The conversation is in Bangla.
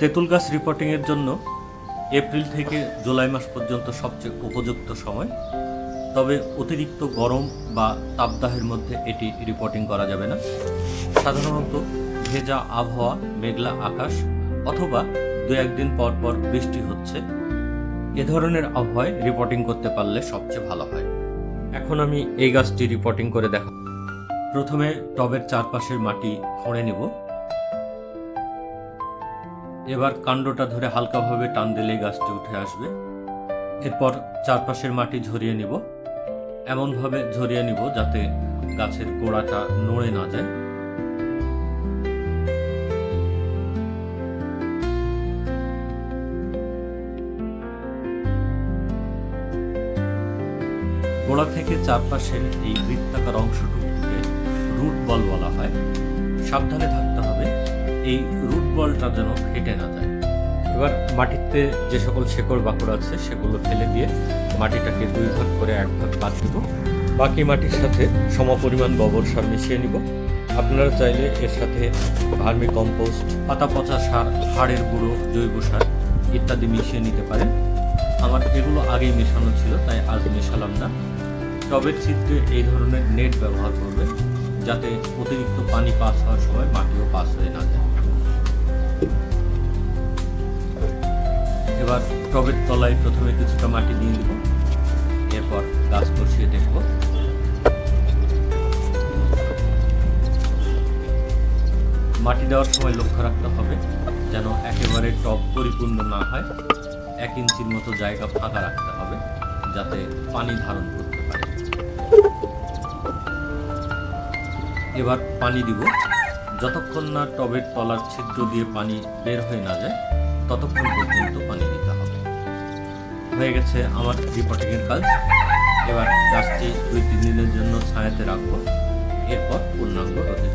তেঁতুল গাছ রিপোর্টিংয়ের জন্য এপ্রিল থেকে জুলাই মাস পর্যন্ত সবচেয়ে উপযুক্ত সময়। তবে অতিরিক্ত গরম বা তাপদাহের মধ্যে এটি রিপোর্টিং করা যাবে না। সাধারণত ভেজা আবহাওয়া, মেঘলা আকাশ অথবা দু একদিন পর পর বৃষ্টি হচ্ছে, এ ধরনের আবহাওয়ায় রিপোর্টিং করতে পারলে সবচেয়ে ভালো হয়। এখন আমি এই গাছটি রিপোর্টিং করে দেখাবো। প্রথমে টবের চারপাশের মাটি খুঁড়ে নেব। এবার কাণ্ডটা ধরে হালকাভাবে টান দিলেই গাছটি উঠে আসবে। এরপর চারপাশের মাটি ঝরিয়ে নিব, এমনভাবে ঝরিয়ে নিব যাতে গাছের গোড়াটা নড়ে না যায়। গোড়া থেকে চারপাশের এই বৃত্তাকার অংশটুকুকে রুট বল বলা হয়। সাবধানে থাকতে হবে এই রুট বলটা যেন ফেটে না যায়। এবার মাটিতে যে সকল শেকড় বাকড় আছে সেগুলো ফেলে দিয়ে মাটিটাকে দুই ভাগ করে এক ভাগ বাদ দিব। বাকি মাটির সাথে সমপরিমাণ গোবর সার মিশিয়ে নিব। আপনারা চাইলে এর সাথে ভার্মি কম্পোস্ট, পাতা পচা সার, হাড়ের গুঁড়ো, জৈব সার ইত্যাদি মিশিয়ে নিতে পারেন। আমার এগুলো আগেই মেশানো ছিল, তাই আজ মেশালাম না। টবের ছিদ্রে এই ধরনের নেট ব্যবহার করবেন যাতে অতিরিক্ত পানি পাস হওয়ার সময় মাটিও পাস হয়ে না যায়। এবার টবের তলায় প্রথমে কিছুটা মাটি দিয়ে দিব, এরপর গাছ বসিয়ে দেখব। মাটি দেওয়ার সময় লক্ষ্য রাখতে হবে যেন একেবারে টব পরিপূর্ণ না হয়। 1 ইঞ্চির মতো জায়গা ফাঁকা রাখতে হবে যাতে পানি ধারণ করতে পারে। এবার পানি দিব। যতক্ষণ না টবের তলার ছিদ্র দিয়ে পানি বের হয়ে না যায় ততক্ষণ পর্যন্ত পানি দিতে হবে। হয়ে গেছে আমার রিপোর্টিংয়ের কাজ। এবার গাছটি 2-3 দিনের জন্য ছায়াতে রাখবো, এরপর পূর্ণাঙ্গ রোদে